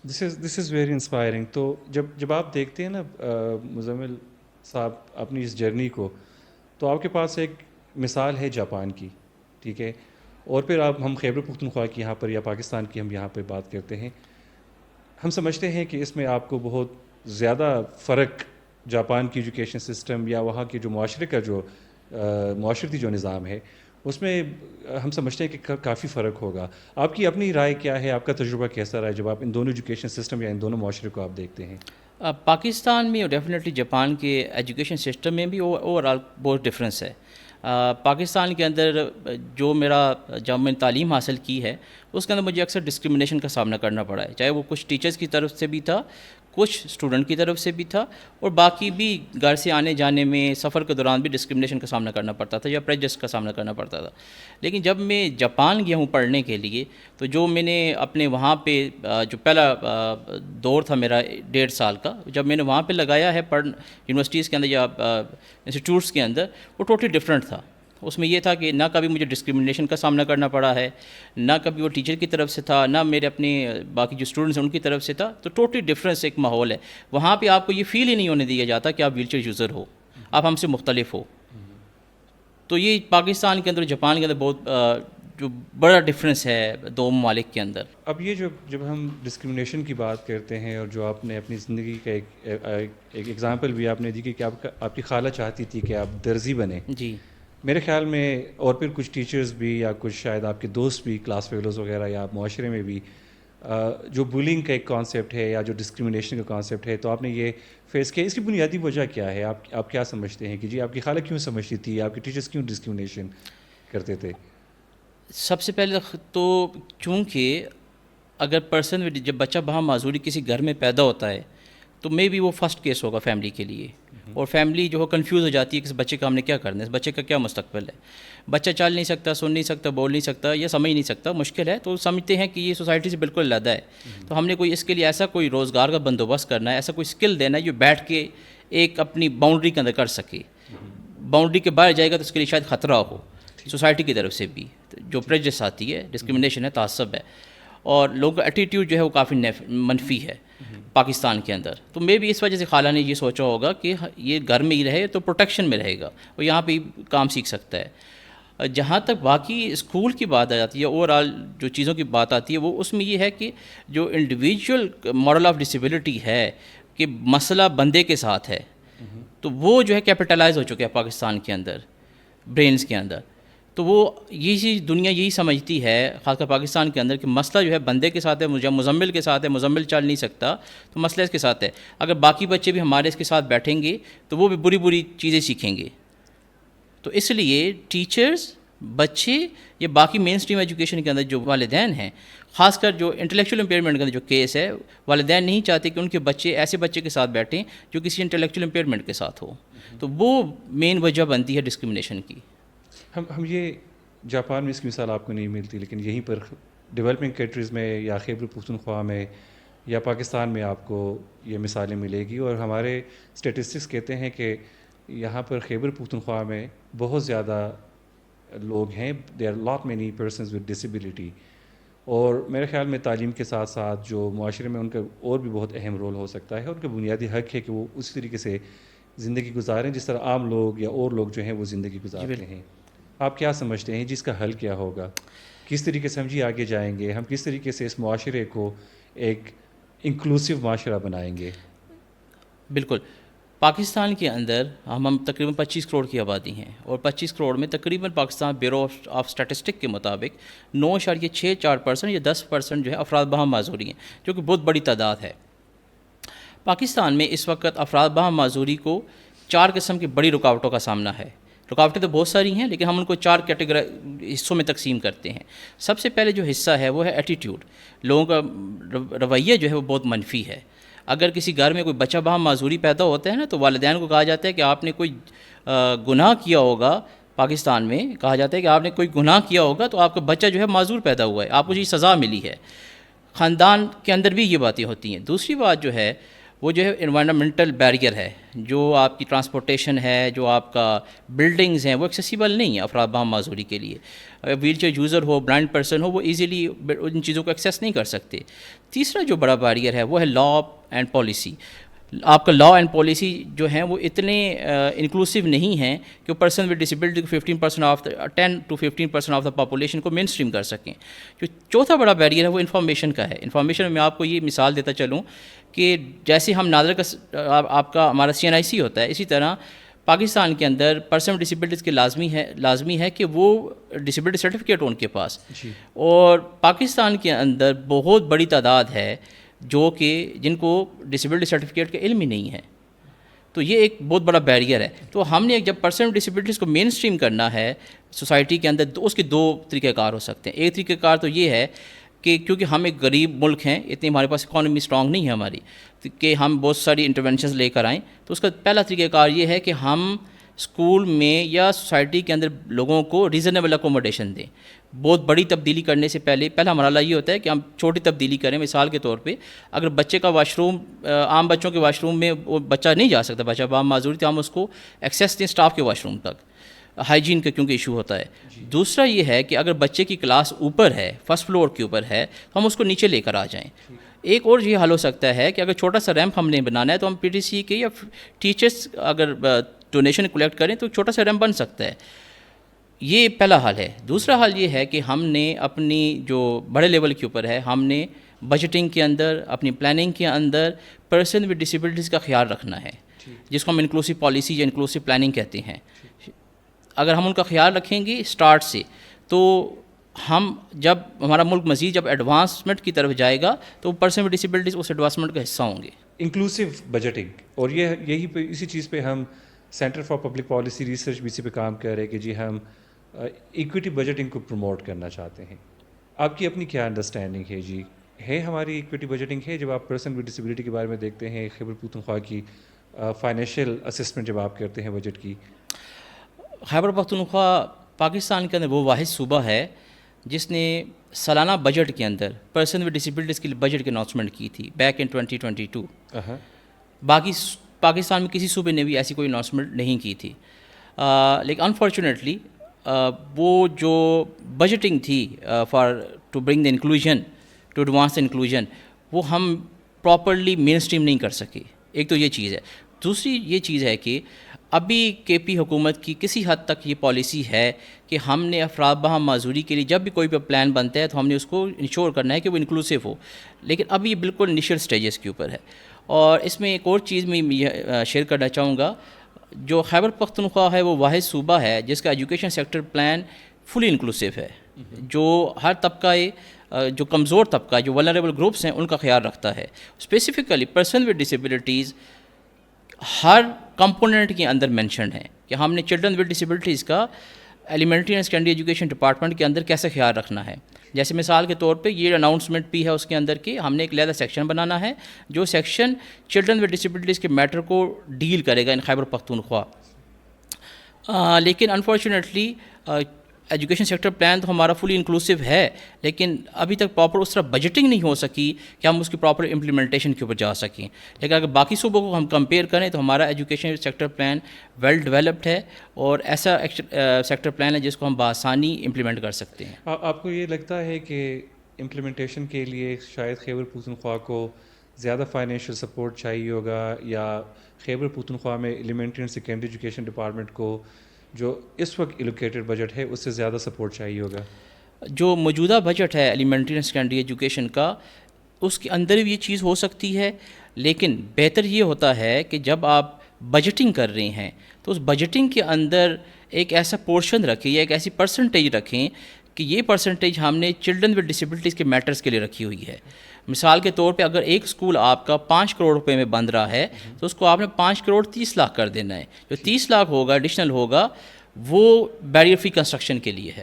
This is very inspiring. تو جب آپ دیکھتے ہیں نا مزمل صاحب اپنی اس جرنی کو، تو آپ کے پاس ایک مثال ہے جاپان کی، ٹھیک ہے، اور پھر آپ ہم خیبر پختونخوا کی یہاں پر یا پاکستان کی ہم یہاں پہ بات کرتے ہیں. ہم سمجھتے ہیں کہ اس میں آپ کو بہت زیادہ فرق جاپان کی ایجوکیشن سسٹم یا وہاں کے جو معاشرے کا جو معاشرتی جو نظام ہے اس میں ہم سمجھتے ہیں کہ کافی فرق ہوگا. آپ کی اپنی رائے کیا ہے؟ آپ کا تجربہ کیسا رہا ہے جب آپ ان دونوں ایجوکیشن سسٹم یا ان دونوں معاشرے کو آپ دیکھتے ہیں؟ پاکستان میں اور ڈیفینیٹلی جاپان کے ایجوکیشن سسٹم میں بھی اوور آل بہت ڈفرینس ہے. پاکستان کے اندر جب میں نے تعلیم حاصل کی ہے اس کے اندر مجھے اکثر ڈسکرمنیشن کا سامنا کرنا پڑا ہے، چاہے وہ کچھ ٹیچرز کی طرف سے بھی تھا، کچھ اسٹوڈنٹ کی طرف سے بھی تھا، اور باقی بھی گھر سے آنے جانے میں سفر کے دوران بھی ڈسکرمنیشن کا سامنا کرنا پڑتا تھا یا پریجس کا سامنا کرنا پڑتا تھا. لیکن جب میں جاپان گیا ہوں پڑھنے کے لیے تو جو میں نے اپنے وہاں پہ جو پہلا دور تھا میرا 1.5 سال کا، جب میں نے وہاں پہ لگایا ہے یونیورسٹیز کے اندر یا انسٹیٹیوٹس کے اندر، وہ ٹوٹلی ڈفرینٹ تھا. اس میں یہ تھا کہ نہ کبھی مجھے ڈسکرمنیشن کا سامنا کرنا پڑا ہے، نہ کبھی وہ ٹیچر کی طرف سے تھا، نہ میرے اپنے باقی جو اسٹوڈنٹس ہیں ان کی طرف سے تھا. تو ٹوٹلی ڈفرینس ایک ماحول ہے وہاں پہ. آپ کو یہ فیل ہی نہیں ہونے دیا جاتا کہ آپ ویل چیئر یوزر ہو، آپ ہم سے مختلف ہو. تو یہ پاکستان کے اندر جاپان کے اندر بہت جو بڑا ڈفرینس ہے دو ممالک کے اندر. اب یہ جب ہم ڈسکرمنیشن کی بات کرتے ہیں، اور جو آپ نے اپنی زندگی کا ایک ایگزامپل بھی آپ نے دی کہ آپ کی خالہ چاہتی تھی کہ آپ درزی بنیں. جی میرے خیال میں اور پھر کچھ ٹیچرز بھی یا کچھ شاید آپ کے دوست بھی، کلاس فیلوز وغیرہ یا معاشرے میں بھی جو بولنگ کا ایک کانسیپٹ ہے یا جو ڈسکرمنیشن کا کانسیپٹ ہے، تو آپ نے یہ فیس کیا. اس کی بنیادی وجہ کیا ہے؟ آپ کیا سمجھتے ہیں کہ جی آپ کی خالہ کیوں سمجھتی تھی، آپ کے ٹیچرز کیوں ڈسکرمنیشن کرتے تھے؟ سب سے پہلے تو چونکہ اگر جب بچہ بہا معذوری کسی گھر میں پیدا ہوتا ہے تو مے بی وہ فرسٹ کیس ہوگا فیملی کے لیے، اور فیملی جو ہے کنفیوز ہو جاتی ہے کہ اس بچے کا ہم نے کیا کرنا ہے، اس بچے کا کیا مستقبل ہے. بچہ چل نہیں سکتا، سن نہیں سکتا، بول نہیں سکتا یا سمجھ نہیں سکتا، مشکل ہے. تو سمجھتے ہیں کہ یہ سوسائٹی سے بالکل علیحدہ ہے. تو ہم نے کوئی اس کے لیے ایسا کوئی روزگار کا بندوبست کرنا ہے، ایسا کوئی اسکل دینا ہے جو بیٹھ کے ایک اپنی باؤنڈری کے اندر کر سکے. باؤنڈری کے باہر جائے گا تو اس کے لیے شاید خطرہ ہو سوسائٹی کی طرف سے بھی. جو پریجس آتی ہے، ڈسکرمنیشن ہے، تعصب ہے، اور لوگوں کا ایٹیٹیوڈ جو ہے وہ کافی منفی ہے پاکستان کے اندر. تو میں بھی اس وجہ سے خالہ نے یہ سوچا ہوگا کہ یہ گھر میں ہی رہے تو پروٹیکشن میں رہے گا اور یہاں پہ کام سیکھ سکتا ہے. جہاں تک باقی اسکول کی بات آ جاتی ہے، اوور آل جو چیزوں کی بات آتی ہے، وہ اس میں یہ ہے کہ جو انڈیویجول ماڈل آف ڈسیبلٹی ہے کہ مسئلہ بندے کے ساتھ ہے، تو وہ جو ہے کیپٹلائز ہو چکے ہیں پاکستان کے اندر، برینز کے اندر. تو وہ یہی دنیا یہی سمجھتی ہے خاص کر پاکستان کے اندر کہ مسئلہ جو ہے بندے کے ساتھ ہے، جب مزمل کے ساتھ ہے، مزمل چل نہیں سکتا تو مسئلہ اس کے ساتھ ہے. اگر باقی بچے بھی ہمارے اس کے ساتھ بیٹھیں گے تو وہ بھی بری بری چیزیں سیکھیں گے. تو اس لیے ٹیچرز، بچے، یا باقی مین اسٹریم ایجوکیشن کے اندر جو والدین ہیں، خاص کر جو انٹلیکچوئل امپیئرمنٹ کے اندر جو کیس ہے، والدین نہیں چاہتے کہ ان کے بچے ایسے بچے کے ساتھ بیٹھیں جو کسی انٹلیکچوئل امپیئرمنٹ کے ساتھ ہو. تو وہ مین وجہ بنتی ہے ڈسکرمنیشن کی. ہم یہ جاپان میں اس کی مثال آپ کو نہیں ملتی، لیکن یہیں پر ڈیولپنگ کنٹریز میں یا خیبر پختونخوا میں یا پاکستان میں آپ کو یہ مثالیں ملے گی. اور ہمارے اسٹیٹسٹکس کہتے ہیں کہ یہاں پر خیبر پختونخوا میں بہت زیادہ لوگ ہیں، they are lot many persons with disability. اور میرے خیال میں تعلیم کے ساتھ ساتھ جو معاشرے میں ان کا اور بھی بہت اہم رول ہو سکتا ہے. ان کا بنیادی حق ہے کہ وہ اسی طریقے سے زندگی گزاریں جس طرح عام لوگ یا اور لوگ جو ہیں وہ زندگی گزارتے ہیں. آپ کیا سمجھتے ہیں جس کا حل کیا ہوگا؟ کس طریقے سے ہم آگے جائیں گے؟ ہم کس طریقے سے اس معاشرے کو ایک انکلوسیو معاشرہ بنائیں گے؟ بالکل. پاکستان کے اندر ہم تقریباً 25 کروڑ کی آبادی ہیں، اور 25 کروڑ میں تقریباً پاکستان بیورو آف اسٹیٹسٹک کے مطابق 9.64% یا 10% جو ہے افراد بہم معذوری ہیں، جو کہ بہت بڑی تعداد ہے. پاکستان میں اس وقت افراد بہم معذوری کو 4 قسم کی بڑی رکاوٹوں کا سامنا ہے. رکاوٹیں تو بہت ساری ہیں لیکن ہم ان کو 4 حصوں میں تقسیم کرتے ہیں. سب سے پہلے جو حصہ ہے وہ ہے ایٹیٹیوڈ. لوگوں کا رویہ جو ہے وہ بہت منفی ہے. اگر کسی گھر میں کوئی بچہ بہم معذوری پیدا ہوتا ہے نا، تو والدین کو کہا جاتا ہے کہ آپ نے کوئی گناہ کیا ہوگا. پاکستان میں کہا جاتا ہے کہ آپ نے کوئی گناہ کیا ہوگا تو آپ کا بچہ جو ہے معذور پیدا ہوا ہے، آپ کو یہ سزا ملی ہے. خاندان کے اندر بھی یہ باتیں ہوتی ہیں. دوسری بات جو ہے وہ جو ہے انوائرمنٹل بیریئر ہے. جو آپ کی ٹرانسپورٹیشن ہے, جو آپ کا بلڈنگز ہیں, وہ ایکسیسیبل نہیں ہے افراد بہم معذوری کے لیے. اگر wheel chair user who, blind person who, وہ ایزیلی ان چیزوں کو ایکسیس نہیں کر سکتے. تیسرا جو بڑا بیریئر ہے وہ ہے لا اینڈ پالیسی. آپ کا لا اینڈ پالیسی جو ہیں وہ اتنے انکلوسیو نہیں ہیں کہ پرسن ود ڈسیبلٹی کو 15% of 10 to 15% of the population کو مین اسٹریم کر سکیں. جو چوتھا بڑا بیریئر ہے وہ انفارمیشن کا ہے. انفارمیشن میں آپ کو یہ مثال دیتا چلوں کہ جیسے ہم نادر کا آپ کا ہمارا CNIC ہوتا ہے, اسی طرح پاکستان کے اندر پرسن ود ڈسیبلٹیز کے لازمی ہے کہ وہ ڈسیبلٹی سرٹیفکیٹ ہو ان کے پاس. اور پاکستان کے اندر بہت بڑی تعداد ہے جو کہ جن کو ڈسیبلٹی سرٹیفکیٹ کا علم ہی نہیں ہے. تو یہ ایک بہت بڑا بیریئر ہے. تو ہم نے جب پرسن ود ڈسیبلٹیز کو مین اسٹریم کرنا ہے سوسائٹی کے اندر, تو اس کے دو طریقہ کار ہو سکتے ہیں. ایک طریقہ کار تو یہ ہے کہ کیونکہ ہم ایک غریب ملک ہیں, اتنی ہمارے پاس اکانومی اسٹرانگ نہیں ہے ہماری کہ ہم بہت ساری انٹرونشنز لے کر آئیں. تو اس کا پہلا طریقہ کار یہ ہے کہ ہم اسکول میں یا سوسائٹی کے اندر لوگوں کو ریزنیبل اکوموڈیشن دیں. بہت بڑی تبدیلی کرنے سے پہلا مرحلہ یہ ہوتا ہے کہ ہم چھوٹی تبدیلی کریں. مثال کے طور پہ اگر بچے کا واش روم, عام بچوں کے واش روم میں وہ بچہ نہیں جا سکتا, بچہ بہم معذوری, تو ہم اس کو ایکسیس دیں اسٹاف کے واش روم تک, ہائیجین کا کیونکہ ایشو ہوتا ہے. دوسرا یہ ہے کہ اگر بچے کی کلاس اوپر ہے, فرسٹ فلور کے اوپر ہے, تو ہم اس کو نیچے لے کر آ جائیں. ایک اور یہ حل ہو سکتا ہے کہ اگر چھوٹا سا ریمپ ہم نے بنانا ہے تو ہم PTC کے یا ٹیچرس اگر ڈونیشن کلیکٹ کریں تو چھوٹا سا ریمپ بن سکتا ہے. یہ پہلا حل ہے. دوسرا حل یہ ہے کہ ہم نے اپنی جو بڑے لیول کے اوپر ہے, ہم نے بجٹنگ کے اندر, اپنی پلاننگ کے اندر پرسن ود ڈسیبلٹیز کا خیال رکھنا ہے, جس کو ہم انکلوسیو پالیسی یا انکلوسیو پلاننگ کہتے ہیں. اگر ہم ان کا خیال رکھیں گے اسٹارٹ سے, تو ہم جب ہمارا ملک مزید جب ایڈوانسمنٹ کی طرف جائے گا تو پرسن ود ڈسیبلٹیز اس ایڈوانسمنٹ کا حصہ ہوں گے. انکلوسیو بجٹنگ, اور یہی پہ اسی چیز پہ ہم centre for public policy research BC پہ کام کر رہے ہیں کہ جی ہم ایکویٹی بجٹنگ کو پروموٹ کرنا چاہتے ہیں. آپ کی اپنی کیا انڈرسٹینڈنگ ہے جی, ہے ہماری ایکویٹی بجٹنگ ہے جب آپ پرسن ود ڈسیبلٹی کے بارے میں دیکھتے ہیں, خیبر پختونخوا کی فائنینشیل اسسمنٹ جب آپ کرتے ہیں بجٹ کی؟ خیبر پختونخوا پاکستان کے اندر وہ واحد صوبہ ہے جس نے سالانہ بجٹ کے اندر پرسن ود ڈسیبلٹیز کے بجٹ کی اناؤنسمنٹ کی تھی بیک ان 2022. باقی پاکستان میں کسی صوبے نے بھی ایسی کوئی اناؤنسمنٹ نہیں کی تھی. لیکن انفارچونیٹلی وہ جو بجٹنگ تھی for to bring the inclusion, to advance the inclusion, وہ ہم پراپرلی مین اسٹریم نہیں کر سکے. ایک تو یہ چیز ہے. دوسری یہ چیز ہے کہ ابھی KP حکومت کی کسی حد تک یہ پالیسی ہے کہ ہم نے افراد بہم معذوری کے لیے جب بھی کوئی پلان بنتا ہے تو ہم نے اس کو انشور کرنا ہے کہ وہ انکلوسیو ہو, لیکن ابھی یہ بالکل انیشیل سٹیجز کے اوپر ہے. اور اس میں ایک اور چیز میں شیئر کرنا چاہوں گا, جو خیبر پختونخوا ہے وہ واحد صوبہ ہے جس کا ایجوکیشن سیکٹر پلان فلی انکلوسیو ہے, جو ہر طبقہ, جو کمزور طبقہ, جو ولنریبل گروپس ہیں, ان کا خیال رکھتا ہے. Specifically person with disabilities Hare component کے اندر مینشنڈ ہیں کہ ہم نے چلڈرن ود ڈسیبلٹیز کا elementary and secondary education department کے اندر کیسے خیال رکھنا ہے. جیسے مثال کے طور پہ یہ اناؤنسمنٹ بھی ہے اس کے اندر کہ ہم نے ایک علیحدہ سیکشن بنانا ہے جو سیکشن چلڈرن ود ڈسیبلٹیز کے میٹر کو ڈیل کرے گا ان خیبر پختونخوا. لیکن انفارچونیٹلی ایجوکیشن سیکٹر پلان تو ہمارا فلی انکلوسیو ہے, لیکن ابھی تک پراپر اس طرح بجٹنگ نہیں ہو سکی کہ ہم اس کی پراپر امپلیمنٹیشن کے اوپر جا سکیں. لیکن اگر باقی صوبوں کو ہم کمپیئر کریں تو ہمارا education sector plan well developed ہے اور ایسا سیکٹر پلان ہے جس کو ہم بآسانی امپلیمنٹ کر سکتے ہیں. آپ کو یہ لگتا ہے کہ امپلیمنٹیشن کے لیے شاید خیبر پختونخوا کو زیادہ فائنینشیل سپورٹ چاہیے ہوگا, یا خیبر پختونخوا میں elementary and secondary education department کو جو اس وقت ایلوکیٹڈ بجٹ ہے اس سے زیادہ سپورٹ چاہیے ہوگا؟ جو موجودہ بجٹ ہے ایلیمنٹری اینڈ سیکنڈری ایجوکیشن کا, اس کے اندر بھی یہ چیز ہو سکتی ہے, لیکن بہتر یہ ہوتا ہے کہ جب آپ بجٹنگ کر رہے ہیں تو اس بجٹنگ کے اندر ایک ایسا پورشن رکھیں یا ایک ایسی پرسنٹیج رکھیں کہ یہ پرسنٹیج ہم نے چلڈرن ود ڈسیبلٹیز کے میٹرز کے لیے رکھی ہوئی ہے. مثال کے طور پہ اگر ایک اسکول آپ کا 5 کروڑ روپے میں بن رہا ہے تو اس کو آپ نے 5 کروڑ 30 لاکھ کر دینا ہے. جو 30 لاکھ ہوگا ایڈیشنل ہوگا وہ بیریئر فری کنسٹرکشن کے لیے ہے.